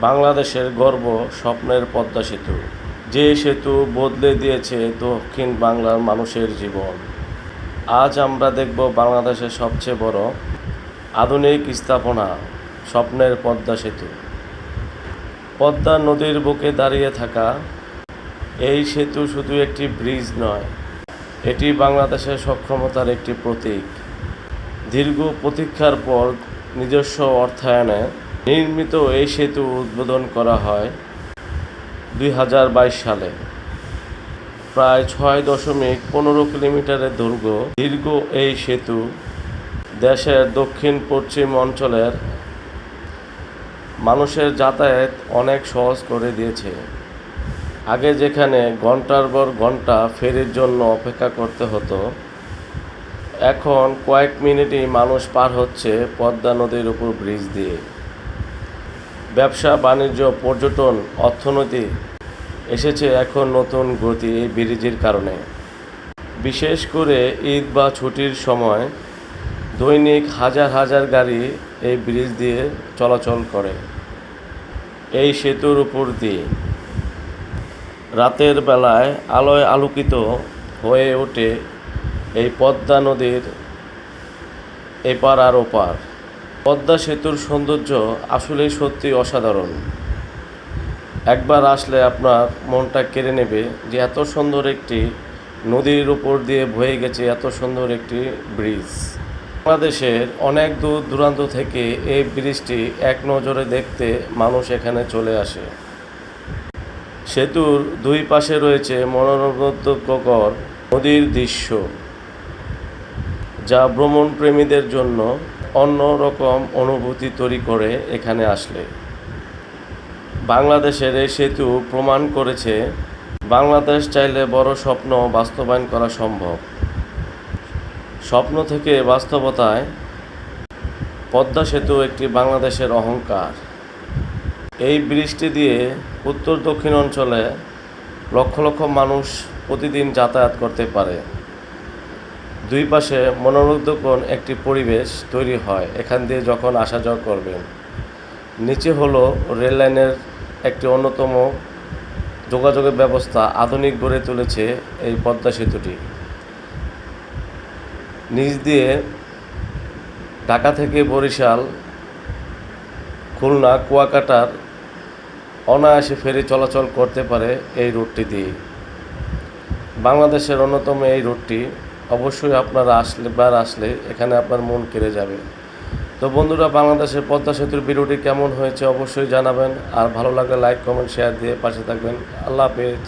বাংলাদেশের গর্ব স্বপ্নের পদ্মা সেতু, যে সেতু বদলে দিয়েছে দক্ষিণ বাংলার মানুষের জীবন। আজ আমরা দেখব বাংলাদেশের সবচেয়ে বড় আধুনিক স্থাপনা, স্বপ্নের পদ্মা সেতু। পদ্মা নদীর বুকে দাঁড়িয়ে থাকা এই সেতু শুধু একটি ব্রিজ নয়, এটি বাংলাদেশের সক্ষমতার একটি প্রতীক। দীর্ঘ প্রতীক্ষার পর নিজস্ব অর্থায়নে নির্মিত এই সেতু উদ্বোধন করা হয় 2022 সালে। প্রায় 6.15 কিলোমিটারের দৈর্ঘ্য দীর্ঘ এই সেতু দেশের দক্ষিণ পশ্চিম অঞ্চলের মানুষের যাতায়াত অনেক সহজ করে দিয়েছে। আগে যেখানে ঘন্টার পর ঘন্টা ফেরির জন্য অপেক্ষা করতে হতো, এখন কয়েক মিনিটেই মানুষ পার হচ্ছে পদ্মা নদীর উপর ব্রিজ দিয়ে। ব্যবসা, বাণিজ্য, পর্যটন, অর্থনীতি এসেছে এখন নতুন গতি এই ব্রিজের কারণে। বিশেষ করে ঈদ বা ছুটির সময় দৈনিক হাজার হাজার গাড়ি এই ব্রিজ দিয়ে চলাচল করে। এই সেতুর উপর দিয়ে রাতের বেলায় আলোয় আলোকিত হয়ে ওঠে এই পদ্মা নদীর এপার আর ওপার। পদ্মা সেতুর সৌন্দর্য আসলেই সত্যি অসাধারণ। একবার আসলে আপনার মনটা কেড়ে নেবে যে এত সুন্দর একটি নদীর উপর দিয়ে বয়ে গেছে এত সুন্দর একটি ব্রিজ। বাংলাদেশের অনেক দূর দূরান্ত থেকে এই ব্রিজটি এক নজরে দেখতে মানুষ এখানে চলে আসে। সেতুর দুই পাশে রয়েছে মনোমুগ্ধকর নদীর দৃশ্য, যা ভ্রমণ প্রেমীদের জন্য অন্যরকম অনুভূতি তৈরি করে এখানে আসলে। বাংলাদেশের এই সেতু প্রমাণ করেছে বাংলাদেশ চাইলে বড় স্বপ্ন বাস্তবায়ন করা সম্ভব। স্বপ্ন থেকে বাস্তবতায় পদ্মা সেতু একটি বাংলাদেশের অহংকার। এই ব্রিজটি দিয়ে উত্তর দক্ষিণ অঞ্চলে লক্ষ লক্ষ মানুষ প্রতিদিন যাতায়াত করতে পারে। দুই পাশে মনোমুগ্ধকর একটি পরিবেশ তৈরি হয় এখান দিয়ে যখন আসা যাওয়া করবেন। নিচে হলো রেল লাইনের একটি অন্যতম যোগাযোগের ব্যবস্থা আধুনিক গড়ে তুলেছে এই পদ্মা সেতুটি। নিচ দিয়ে ঢাকা থেকে বরিশাল, খুলনা, কুয়াকাটার অনায়াসে ফেরি চলাচল করতে পারে এই রুটটি দিয়ে। বাংলাদেশের অন্যতম এই রুটটি অবশ্যই আপনারা আসলে এখানে আপনার মন কেড়ে যাবে। তো বন্ধুরা, বাংলাদেশের পদ্মা সেতুর ভিডিওটি কেমন হয়েছে অবশ্যই জানাবেন, আর ভালো লাগলে লাইক, কমেন্ট, শেয়ার দিয়ে পাশে থাকবেন। আল্লাহ হাফেজ।